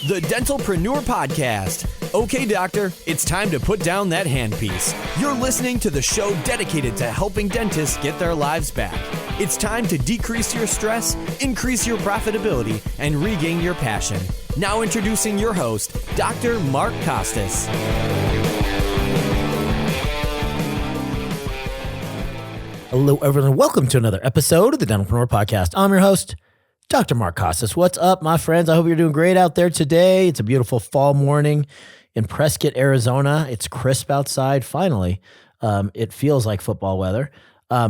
The Dentalpreneur Podcast. Okay, doctor, it's time to put down that handpiece. You're listening to the show dedicated to helping dentists get their lives back. It's time to decrease your stress, increase your profitability, and regain your passion. Now introducing your host, Dr. Mark Costas. Hello, everyone. Welcome to another episode of the Dentalpreneur Podcast. I'm your host, Dr. Mark Costas. What's up, my friends? I hope you're doing great out there today. It's a beautiful fall morning in Prescott, Arizona. It's crisp outside, finally. It feels like football weather.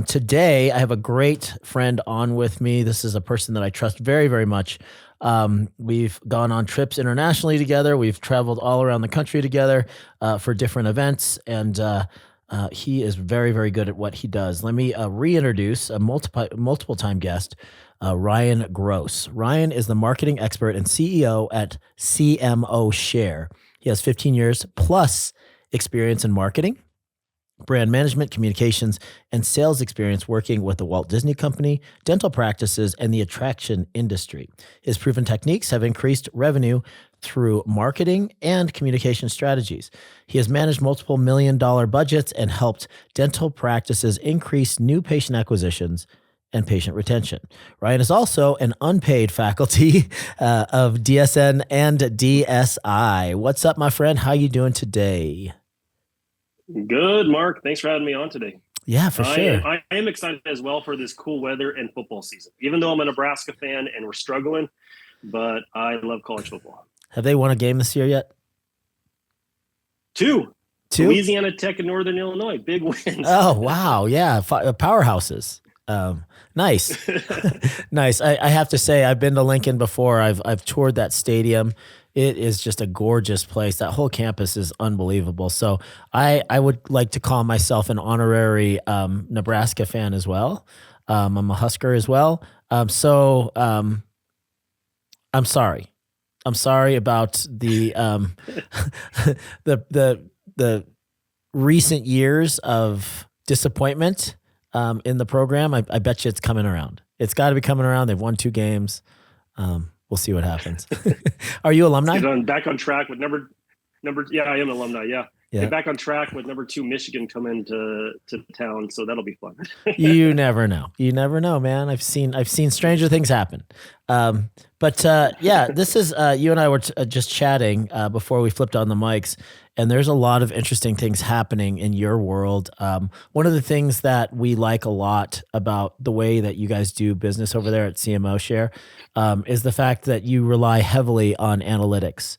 Today, I have a great friend on with me. This is a person that I trust very, very much. We've gone on trips internationally together. We've traveled all around the country together for different events, and he is very, very good at what he does. Let me reintroduce a multiple-time guest, Ryan Gross. Ryan is the marketing expert and CEO at CMOShare. He has 15 years plus experience in marketing, brand management, communications, and sales experience working with the Walt Disney Company, dental practices, and the attraction industry. His proven techniques have increased revenue through marketing and communication strategies. He has managed multiple million-dollar budgets and helped dental practices increase new patient acquisitions and patient retention. Ryan is also an unpaid faculty of DSN and DSI. What's up, my friend? How you doing today? Good, Mark. Thanks for having me on today. Yeah, for sure. I am excited as well for this cool weather and football season, even though I'm a Nebraska fan and we're struggling, but I love college football. Have they won a game this year yet? Two. Two? Louisiana Tech and Northern Illinois. Big wins. Oh, wow. Yeah. Powerhouses. Nice. Nice. I have to say, I've been to Lincoln before. I've toured that stadium. It is just a gorgeous place. That whole campus is unbelievable. So I would like to call myself an honorary Nebraska fan as well. I'm a Husker as well. I'm sorry. I'm sorry about the the recent years of disappointment in the program. I bet you it's coming around. It's got to be coming around. They've won 2 games. We'll see what happens. Are you alumni? Back on track with number. Yeah, I am an alumni. Yeah. Yeah. Back on track with number 2 Michigan coming to town, so that'll be fun. You never know. You never know, man. I've seen stranger things happen. But this is you and I were just chatting before we flipped on the mics, and there's a lot of interesting things happening in your world. One of the things that we like a lot about the way that you guys do business over there at CMOShare is the fact that you rely heavily on analytics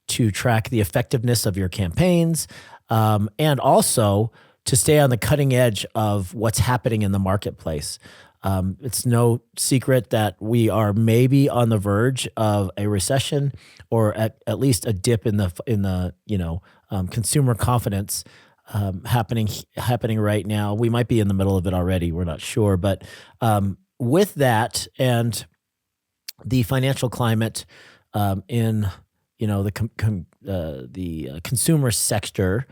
to track the effectiveness of your campaigns, and also to stay on the cutting edge of what's happening in the marketplace. It's no secret that we are maybe on the verge of a recession, or at least a dip in the consumer confidence happening right now. We might be in the middle of it already. We're not sure, but with that and the financial climate in the consumer sector,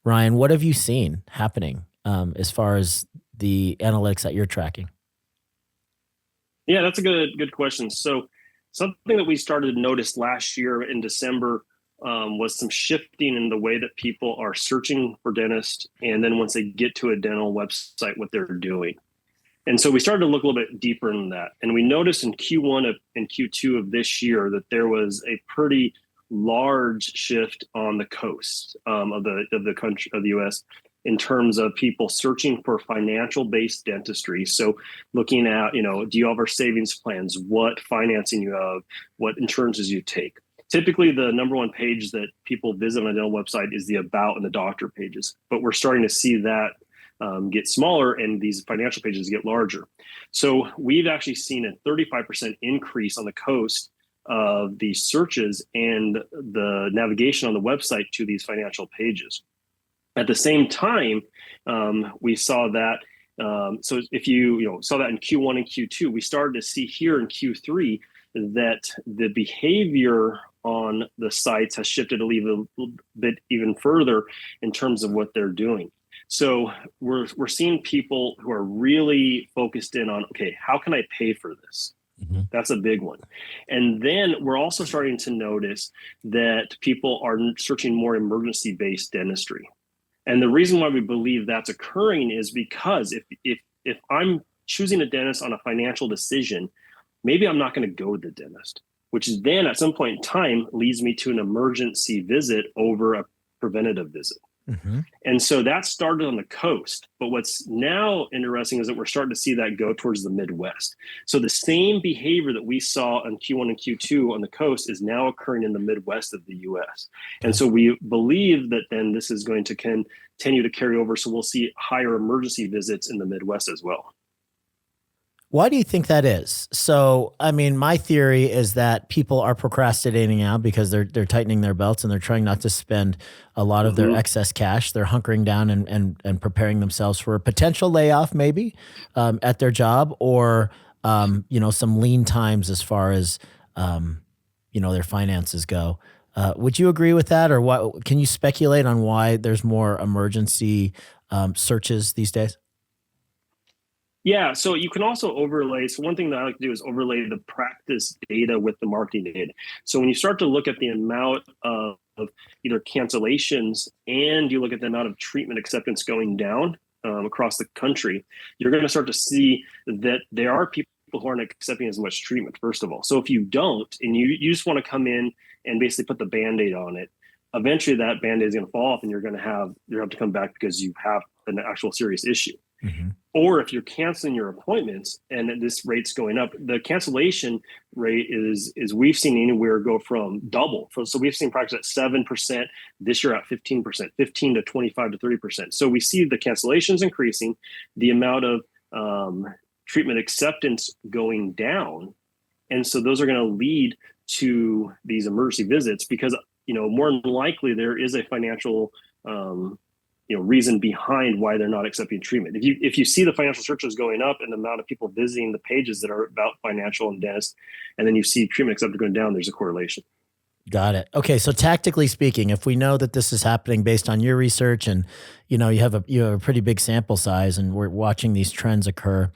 Ryan, what have you seen happening as far as the analytics that you're tracking? Yeah, that's a good question. So something that we started to notice last year in December was some shifting in the way that people are searching for dentists, and then once they get to a dental website, what they're doing. And so we started to look a little bit deeper in that. And we noticed in Q1 and Q2 of this year that there was a pretty large shift on the coast of the country, of the US, in terms of people searching for financial-based dentistry. So looking at, do you have our savings plans? What financing you have? What insurances you take? Typically, the number one page that people visit on a dental website is the about and the doctor pages. But we're starting to see that get smaller and these financial pages get larger. So we've actually seen a 35% increase on the coast of the searches and the navigation on the website to these financial pages. At the same time, we saw that. So if you saw that in Q1 and Q2, we started to see here in Q3 that the behavior on the sites has shifted a little bit even further in terms of what they're doing. So we're seeing people who are really focused in on, okay, how can I pay for this? Mm-hmm. That's a big one. And then we're also starting to notice that people are searching more emergency-based dentistry. And the reason why we believe that's occurring is because if I'm choosing a dentist on a financial decision, maybe I'm not going to go to the dentist, which then at some point in time leads me to an emergency visit over a preventative visit. Mm-hmm. And so that started on the coast. But what's now interesting is that we're starting to see that go towards the Midwest. So the same behavior that we saw in Q1 and Q2 on the coast is now occurring in the Midwest of the US. And so we believe that then this is going to continue to carry over. So we'll see higher emergency visits in the Midwest as well. Why do you think that is? So, I mean, my theory is that people are procrastinating now because they're tightening their belts and they're trying not to spend a lot of their excess cash. They're hunkering down and preparing themselves for a potential layoff, maybe at their job, or some lean times as far as their finances go. Would you agree with that, or what? Can you speculate on why there's more emergency searches these days? Yeah, so you can also overlay. So one thing that I like to do is overlay the practice data with the marketing data. So when you start to look at the amount of either cancellations and you look at the amount of treatment acceptance going down across the country, you're going to start to see that there are people who aren't accepting as much treatment, first of all. So if you don't, and you just want to come in and basically put the Band-Aid on it, eventually that Band-Aid is going to fall off and you're going to have to come back because you have an actual serious issue. Mm-hmm. Or if you're canceling your appointments and this rate's going up, the cancellation rate is we've seen anywhere go from double. So we've seen practice at 7%, this year at 15%, 15 to 25 to 30%. So we see the cancellations increasing, the amount of treatment acceptance going down. And so those are going to lead to these emergency visits because, more than likely there is a financial reason behind why they're not accepting treatment. If you see the financial searches going up and the amount of people visiting the pages that are about financial and dentist, and then you see treatment accepted going down, there's a correlation. Got it. Okay. So tactically speaking, if we know that this is happening based on your research and, you have a pretty big sample size and we're watching these trends occur,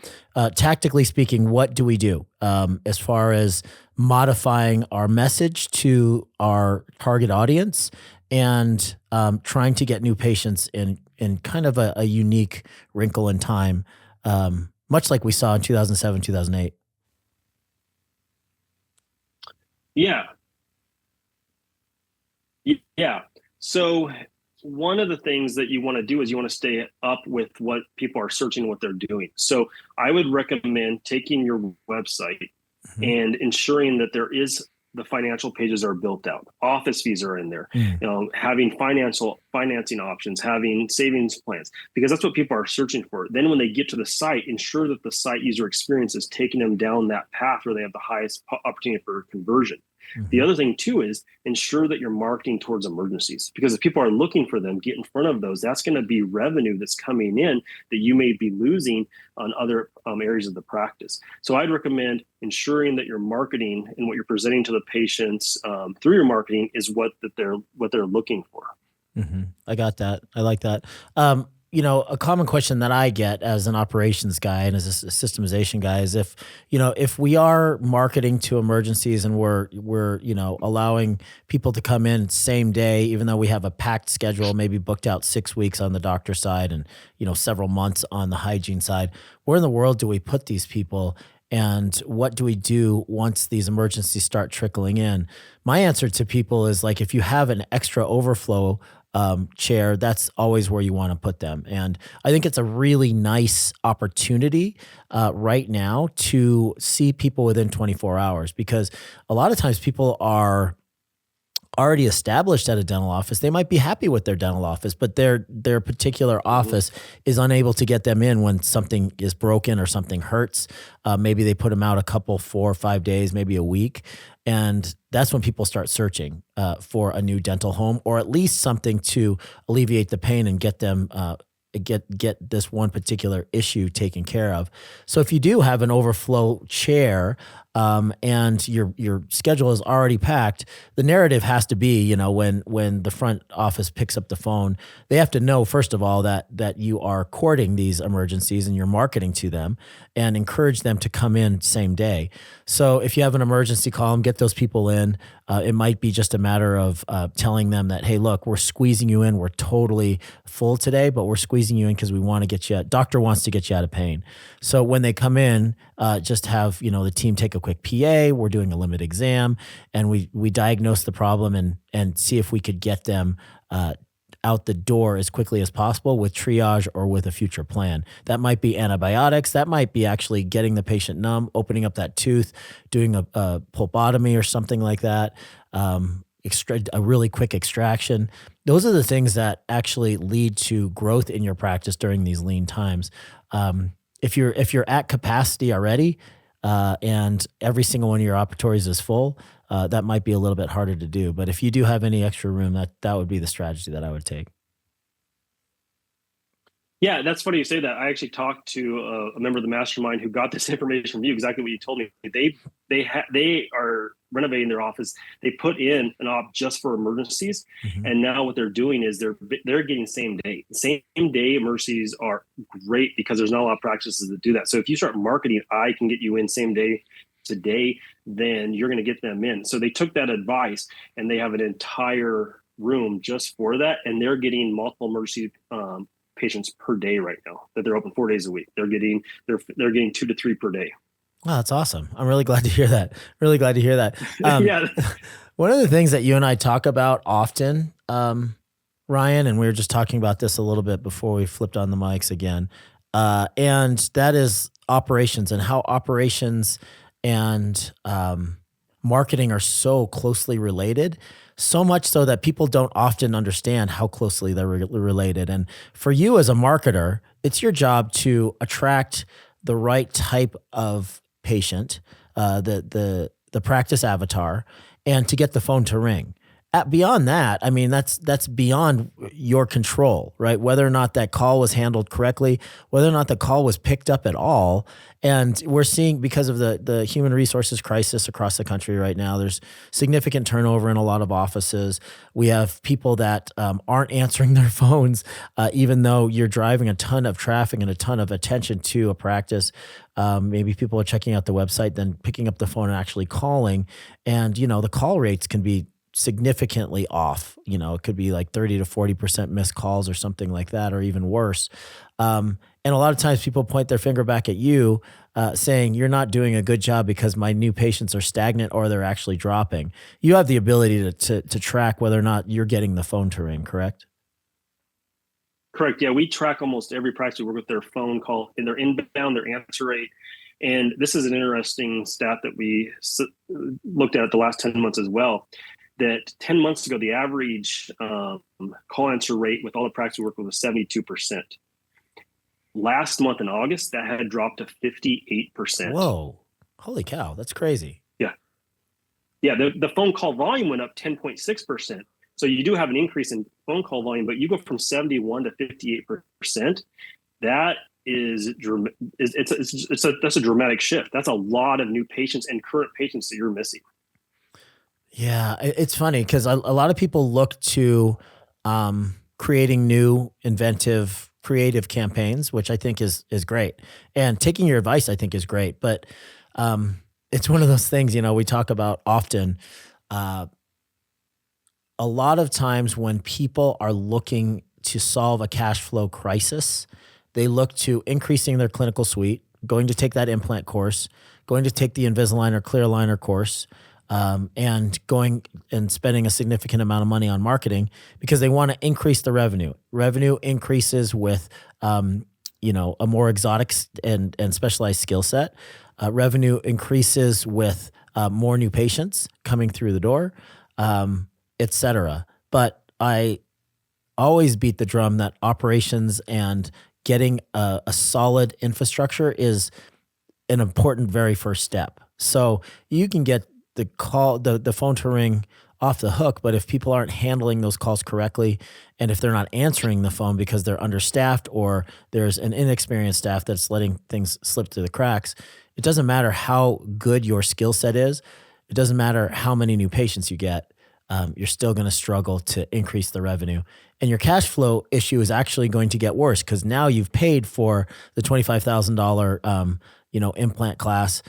tactically speaking, what do we do as far as modifying our message to our target audience and trying to get new patients in kind of a unique wrinkle in time, much like we saw in 2007, 2008? Yeah. So one of the things that you want to do is you want to stay up with what people are searching, what they're doing. So I would recommend taking your website and ensuring that the financial pages are built out. Office fees are in there, having financing options, having savings plans, because that's what people are searching for. Then when they get to the site, ensure that the site user experience is taking them down that path where they have the highest opportunity for conversion. The other thing too is ensure that you're marketing towards emergencies, because if people are looking for them, get in front of those. That's going to be revenue that's coming in that you may be losing on other areas of the practice. So I'd recommend ensuring that your marketing and what you're presenting to the patients through your marketing is what they're looking for. Mm-hmm. I got that. I like that. A common question that I get as an operations guy and as a systemization guy is if we are marketing to emergencies and we're allowing people to come in same day, even though we have a packed schedule, maybe booked out 6 weeks on the doctor side and, several months on the hygiene side, where in the world do we put these people? And what do we do once these emergencies start trickling in? My answer to people is if you have an extra overflow chair, that's always where you want to put them. And I think it's a really nice opportunity right now to see people within 24 hours, because a lot of times people are already established at a dental office. They might be happy with their dental office, but their particular office is unable to get them in when something is broken or something hurts. Maybe they put them out a couple, 4 or 5 days, maybe a week. And that's when people start searching for a new dental home, or at least something to alleviate the pain and get them get this one particular issue taken care of. So if you do have an overflow chair, and your schedule is already packed, the narrative has to be, when the front office picks up the phone, they have to know, first of all, that you are courting these emergencies and you're marketing to them and encourage them to come in same day. So if you have an emergency, call them, get those people in. It might be just a matter of telling them that, hey, look, we're squeezing you in. We're totally full today, but we're squeezing you in because we want to get you, doctor wants to get you out of pain. So when they come in, just have, the team take a quick PA. We're doing a limited exam and we diagnose the problem and see if we could get them out the door as quickly as possible with triage or with a future plan. That might be antibiotics. That might be actually getting the patient numb, opening up that tooth, doing a pulpotomy or something like that, a really quick extraction. Those are the things that actually lead to growth in your practice during these lean times. If you're at capacity already, and every single one of your operatories is full, that might be a little bit harder to do. But if you do have any extra room, that would be the strategy that I would take. Yeah, that's funny you say that. I actually talked to a member of the mastermind who got this information from you, exactly what you told me. They are renovating their office. They put in an op just for emergencies, and now what they're doing is they're getting same day. Same day emergencies are great because there's not a lot of practices that do that. So if you start marketing, I can get you in same day today, then you're going to get them in. So they took that advice and they have an entire room just for that, and they're getting multiple emergency patients per day right now that they're open 4 days a week. They're getting 2 to 3 per day. Oh, that's awesome. I'm really glad to hear that. Yeah. One of the things that you and I talk about often, Ryan, and we were just talking about this a little bit before we flipped on the mics again, and that is operations and how operations and marketing are so closely related. So much so that people don't often understand how closely they're related. And for you as a marketer, it's your job to attract the right type of patient, the practice avatar, and to get the phone to ring. Beyond that, I mean, that's beyond your control, right? Whether or not that call was handled correctly, whether or not the call was picked up at all. And we're seeing, because of the human resources crisis across the country right now, there's significant turnover in a lot of offices. We have people that aren't answering their phones, even though you're driving a ton of traffic and a ton of attention to a practice. Maybe people are checking out the website, then picking up the phone and actually calling. And, the call rates can be significantly off. It could be like 30 to 40% missed calls or something like that, or even worse. And a lot of times people point their finger back at you, saying you're not doing a good job because my new patients are stagnant or they're actually dropping. You have the ability to track whether or not you're getting the phone to ring, correct? Correct. Yeah, we track almost every practice we work with their phone call and their inbound, their answer rate. And this is an interesting stat that we looked at the last 10 months as well. That 10 months ago, the average call answer rate with all the practice we work with was 72%. Last month in August, that had dropped to 58%. Whoa. Holy cow. That's crazy. Yeah. Yeah. The phone call volume went up 10.6%. So you do have an increase in phone call volume, but you go from 71 to 58%. That that's a dramatic shift. That's a lot of new patients and current patients that you're missing. Yeah, it's funny because a lot of people look to creating new, inventive, creative campaigns, which I think is great. And taking your advice, I think, is great. But it's one of those things, we talk about often. A lot of times when people are looking to solve a cash flow crisis, they look to increasing their clinical suite, going to take that implant course, going to take the Invisalign or clear aligner course, and going and spending a significant amount of money on marketing because they want to increase the revenue. Revenue increases with, a more exotic and specialized skill set. Revenue increases with more new patients coming through the door, et cetera. But I always beat the drum that operations and getting a solid infrastructure is an important very first step. So you can get the phone to ring off the hook, but if people aren't handling those calls correctly, and if they're not answering the phone because they're understaffed or there's an inexperienced staff that's letting things slip through the cracks, it doesn't matter how good your skill set is. It doesn't matter how many new patients you get. You're still going to struggle to increase the revenue. And your cash flow issue is actually going to get worse because now you've paid for the $25,000, implant class.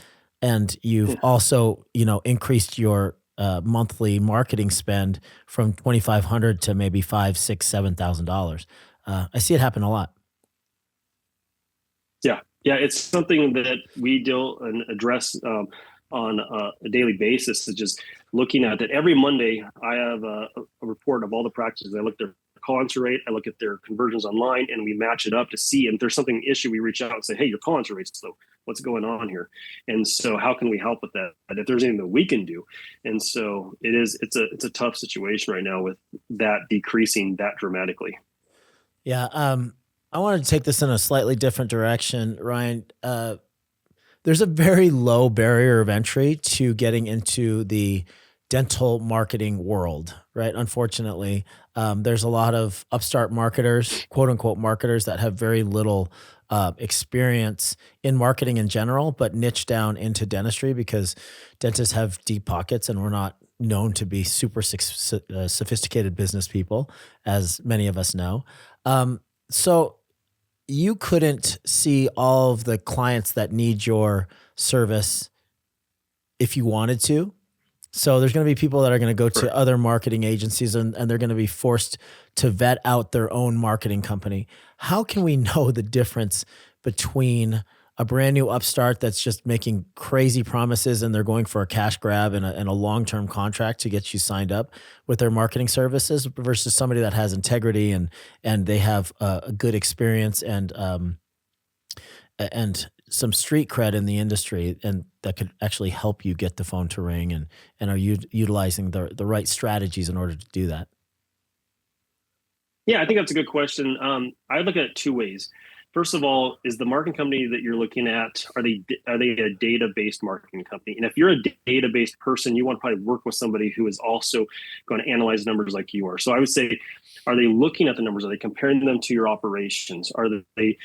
And you've also, increased your monthly marketing spend from $2,500 to maybe $5,000, $6,000, $7,000. I see it happen a lot. Yeah, it's something that we deal and address on a daily basis. Is just looking at that. Every Monday, I have a report of all the practices. I look at their call answer rate, I look at their conversions online, and we match it up to see. And if there's something issue, we reach out and say, "Hey, your call answer rate's low. What's going on here?" And so, how can we help with that? And if there's anything that we can do, and so it's a tough situation right now with that decreasing that dramatically. Yeah. I wanted to take this in a slightly different direction, Ryan. There's a very low barrier of entry to getting into the dental marketing world, right? Unfortunately, there's a lot of upstart marketers, quote unquote marketers, that have very little experience in marketing in general, but niche down into dentistry because dentists have deep pockets and we're not known to be super sophisticated business people, as many of us know. So you couldn't see all of the clients that need your service if you wanted to. So there's going to be people that are going to go to other marketing agencies and they're going to be forced to vet out their own marketing company. How can we know the difference between a brand new upstart that's just making crazy promises and they're going for a cash grab and a long-term contract to get you signed up with their marketing services versus somebody that has integrity and they have a good experience and some street cred in the industry and that could actually help you get the phone to ring and are you utilizing the right strategies in order to do that? Yeah, I think that's a good question. I look at it two ways. First of all, is the marketing company that you're looking at, are they a data-based marketing company? And if you're a data-based person, you want to probably work with somebody who is also going to analyze numbers like you are. So I would say, are they looking at the numbers? Are they comparing them to your operations? Are they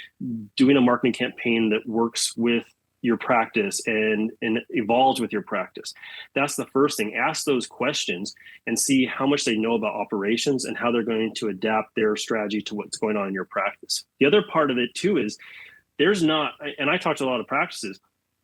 doing a marketing campaign that works with your practice and evolves with your practice? That's the first thing. Ask those questions and see how much they know about operations and how they're going to adapt their strategy to what's going on in your practice. The other part of it too is there's not, and I talk to a lot of practices,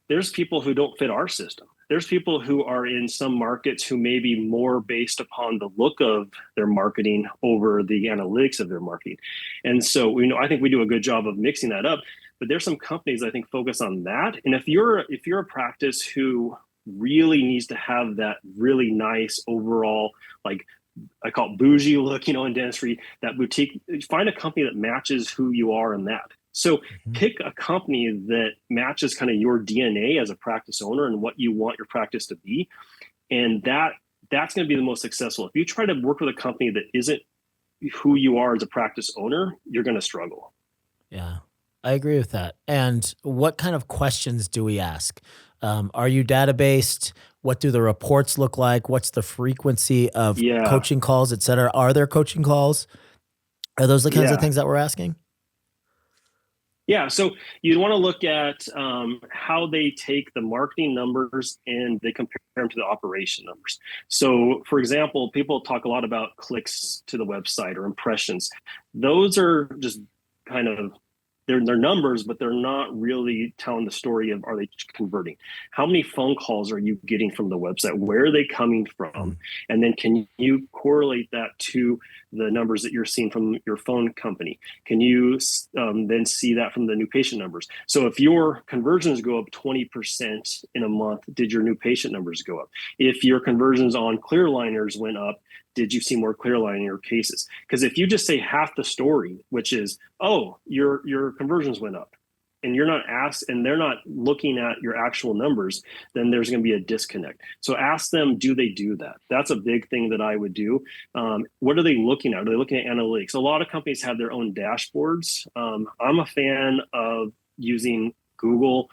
there's people who don't fit our system. There's people who are in some markets who may be more based upon the look of their marketing over the analytics of their marketing. And so, I think we do a good job of mixing that up. But there's some companies I think focus on that. And if you're a practice who really needs to have that really nice overall, like I call it bougie look, in dentistry, that boutique, find a company that matches who you are in that. So pick a company that matches kind of your DNA as a practice owner and what you want your practice to be. And that's going to be the most successful. If you try to work with a company that isn't who you are as a practice owner, you're going to struggle. Yeah. I agree with that. And what kind of questions do we ask? Are you data-based? What do the reports look like? What's the frequency of coaching calls, et cetera? Are there coaching calls? Are those the kinds of things that we're asking? Yeah. So you want to look at how they take the marketing numbers and they compare them to the operation numbers. So, for example, people talk a lot about clicks to the website or impressions. Those are just kind of they're numbers, but they're not really telling the story of, are they converting? How many phone calls are you getting from the website? Where are they coming from? And then can you correlate that to the numbers that you're seeing from your phone company? Can you then see that from the new patient numbers? So if your conversions go up 20% in a month, did your new patient numbers go up? If your conversions on clear aligners went up, did you see more clear aligner cases? Because if you just say half the story, which is, oh, your conversions went up, and you're not asked, and they're not looking at your actual numbers, then there's going to be a disconnect. So ask them, do they do that? That's a big thing that I would do. What are they looking at? Are they looking at analytics? A lot of companies have their own dashboards. I'm a fan of using Google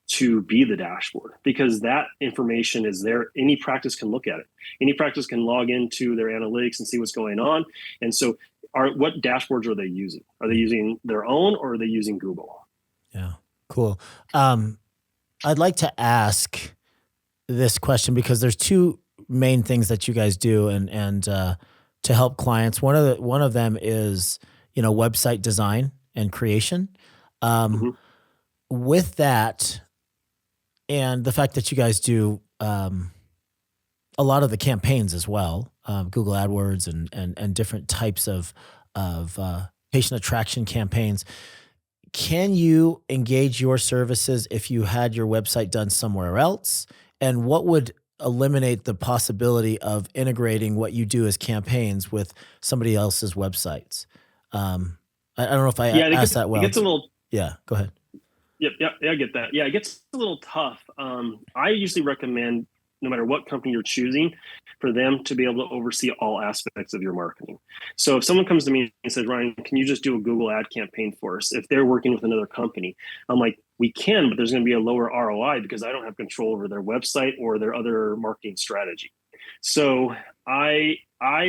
to be the dashboard because that information is there. Any practice can look at it. Any practice can log into their analytics and see what's going on. And so what dashboards are they using? Are they using their own or are they using Google? Yeah, cool. I'd like to ask this question because there's two main things that you guys do and to help clients. One of them is, website design and creation. Mm-hmm. With that and the fact that you guys do a lot of the campaigns as well, Google AdWords and different types of patient attraction campaigns. Can you engage your services if you had your website done somewhere else? And what would eliminate the possibility of integrating what you do as campaigns with somebody else's websites? I don't know if I asked that well. It gets a little. Yeah, go ahead. Yep, I get that. Yeah, it gets a little tough. I usually recommend, no matter what company you're choosing, for them to be able to oversee all aspects of your marketing. So if someone comes to me and says, Ryan, can you just do a Google ad campaign for us? If they're working with another company, I'm like, we can, but there's going to be a lower ROI because I don't have control over their website or their other marketing strategy. So I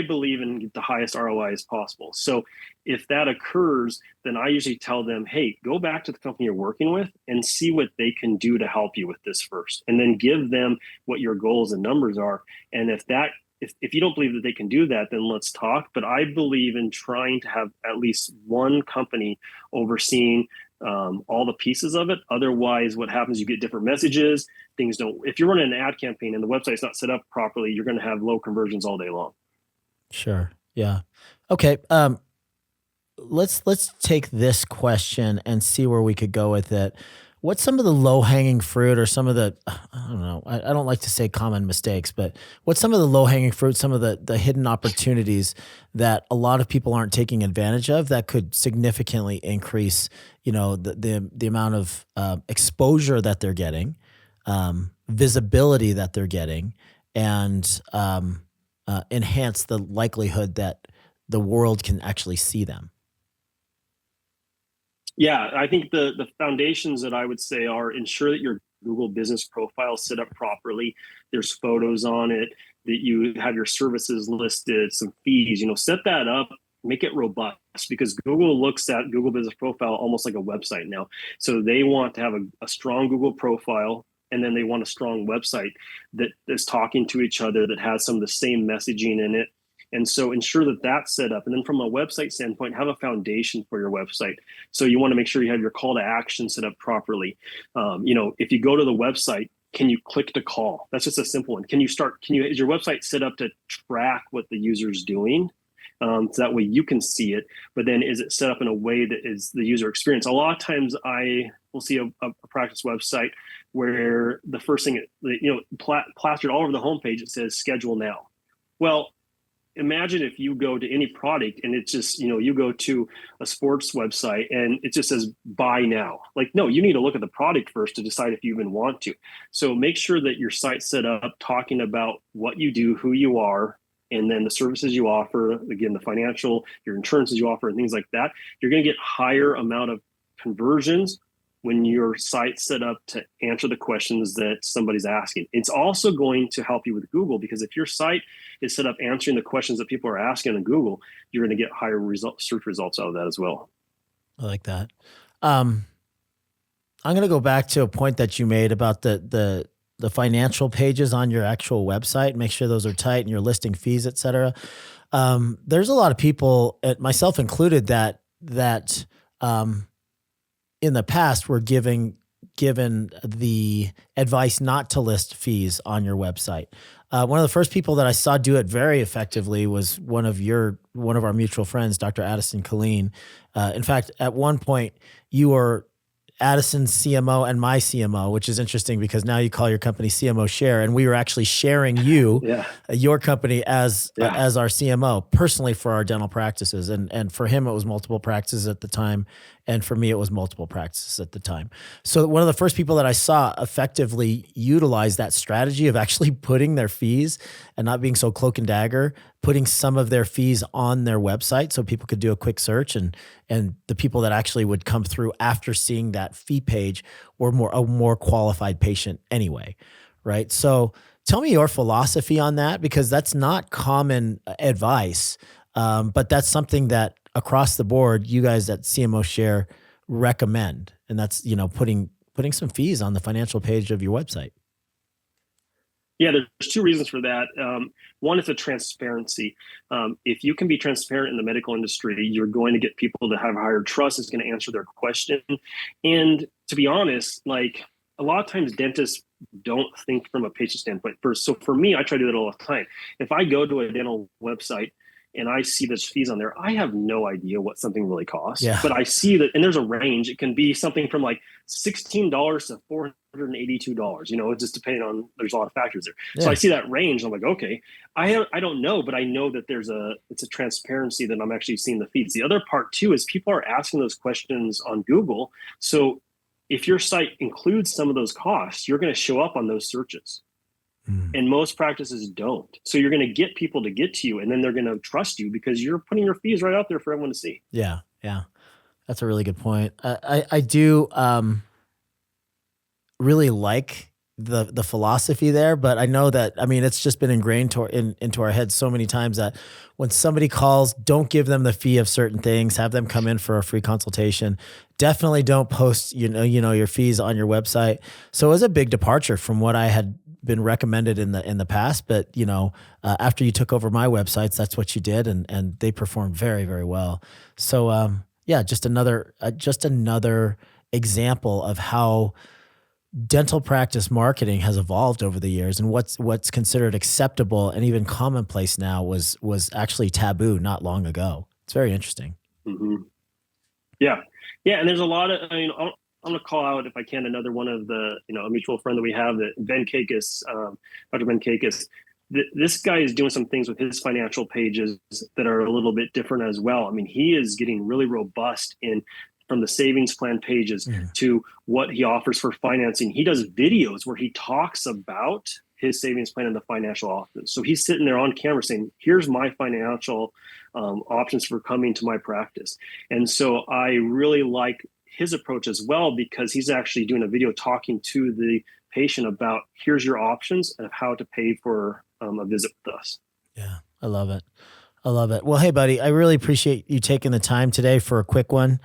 believe in the highest ROI as possible. So if that occurs, then I usually tell them, hey, go back to the company you're working with and see what they can do to help you with this first. And then give them what your goals and numbers are. And if you don't believe that they can do that, then let's talk. But I believe in trying to have at least one company overseeing all the pieces of it. Otherwise, what happens, you get different messages. Things don't, if you're running an ad campaign and the website's not set up properly, you're going to have low conversions all day long. Sure. Yeah. Okay. Let's take this question and see where we could go with it. What's some of the low hanging fruit or some of the, I don't know, I don't like to say common mistakes, but what's some of the low hanging fruit, some of the hidden opportunities that a lot of people aren't taking advantage of that could significantly increase, the amount of exposure that they're getting, visibility that they're getting, and enhance the likelihood that the world can actually see them? Yeah, I think the foundations that I would say are ensure that your Google business profile is set up properly. There's photos on it, that you have your services listed, some fees, set that up, make it robust, because Google looks at Google business profile almost like a website now. So they want to have a strong Google profile, and then they want a strong website that is talking to each other, that has some of the same messaging in it. And so ensure that that's set up. And then from a website standpoint, have a foundation for your website. So you want to make sure you have your call to action set up properly. If you go to the website, can you click to call? That's just a simple one. Is your website set up to track what the user's doing? So that way you can see it, but then is it set up in a way that is the user experience? A lot of times I will see a practice website where the first thing, plastered all over the homepage, it says schedule now. Well, imagine if you go to any product and it's just, you go to a sports website and it just says buy now. Like, no, you need to look at the product first to decide if you even want to. So make sure that your site's set up talking about what you do, who you are, and then the services you offer, again, the financial, your insurances you offer, and things like that. You're going to get higher amount of conversions when your site's set up to answer the questions that somebody's asking. It's also going to help you with Google, because if your site is set up answering the questions that people are asking in Google, you're going to get higher search results out of that as well. I like that. I'm going to go back to a point that you made about the financial pages on your actual website. Make sure those are tight and you're listing fees, et cetera. There's a lot of people, myself included, that in the past were given the advice not to list fees on your website. One of the first people that I saw do it very effectively was one of our mutual friends, Dr. Addison Colleen. In fact, at one point you were Addison's CMO and my CMO, which is interesting because now you call your company CMOshare, and we were actually sharing your company as our CMO personally for our dental practices. And for him, it was multiple practices at the time. And for me, it was multiple practices at the time. So one of the first people that I saw effectively utilize that strategy of actually putting their fees and not being so cloak and dagger, putting some of their fees on their website so people could do a quick search, and the people that actually would come through after seeing that fee page were a more qualified patient anyway, right? So tell me your philosophy on that, because that's not common advice, but that's something that across the board, you guys at CMOshare recommend, and that's putting putting some fees on the financial page of your website? Yeah, there's two reasons for that. One is the transparency. If you can be transparent in the medical industry, you're going to get people to have higher trust. It's going to answer their question. And to be honest, like a lot of times dentists don't think from a patient standpoint first. So for me, I try to do it all the time. If I go to a dental website and I see there's fees on there, I have no idea what something really costs. Yeah. But I see that, and there's a range. It can be something from like $16 to $482. You know, it's just depending on, there's a lot of factors there. Yeah. So I see that range. I'm like, okay, I don't know, but I know that it's a transparency that I'm actually seeing the fees. The other part too is people are asking those questions on Google. So if your site includes some of those costs, you're going to show up on those searches. And most practices don't. So you're going to get people to get to you, and then they're going to trust you because you're putting your fees right out there for everyone to see. Yeah. Yeah. That's a really good point. I do really like the philosophy there, but I know that, I mean, it's just been ingrained into our heads so many times that when somebody calls, don't give them the fee of certain things, have them come in for a free consultation. Definitely don't post, you know, your fees on your website. So it was a big departure from what I had been recommended in the past, but you know, after you took over my websites, that's what you did. And they performed very, very well. So, yeah, just another example of how dental practice marketing has evolved over the years, and what's considered acceptable and even commonplace now was actually taboo not long ago. It's very interesting. Mm-hmm. Yeah. And there's a lot of, I mean, I'm going to call out, if I can, another one of the, you know, a mutual friend that we have, that Ben Kakis, Dr. Ben Kakis. This guy is doing some things with his financial pages that are a little bit different as well. I mean, he is getting really robust from the savings plan pages to what he offers for financing. He does videos where he talks about his savings plan and the financial options. So he's sitting there on camera saying, here's my financial options for coming to my practice. And so I really like his approach as well, because he's actually doing a video talking to the patient about, here's your options and how to pay for a visit with us. Yeah, I love it. Well, hey, buddy, I really appreciate you taking the time today for a quick one.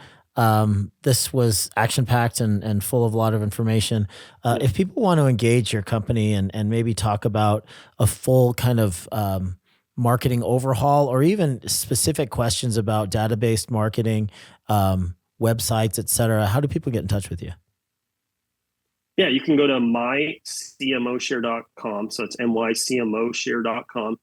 This was action-packed and full of a lot of information. If people want to engage your company and maybe talk about a full kind of marketing overhaul, or even specific questions about database marketing, websites, et cetera, how do people get in touch with you? Yeah, you can go to mycmoshare.com. So it's mycmoshare.com.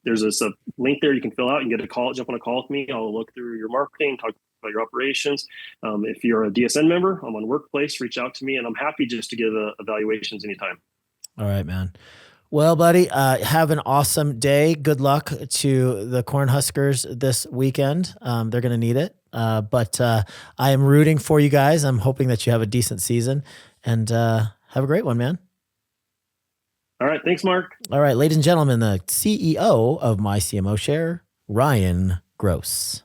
There's a link there you can fill out and jump on a call with me. I'll look through your marketing, talk about your operations. If you're a DSN member, I'm on Workplace, reach out to me, and I'm happy just to give evaluations anytime. All right, man. Well, buddy, have an awesome day. Good luck to the Cornhuskers this weekend. They're going to need it. But I am rooting for you guys. I'm hoping that you have a decent season, and have a great one, man. All right. Thanks, Mark. All right, ladies and gentlemen, the CEO of My CMOshare, Ryan Gross.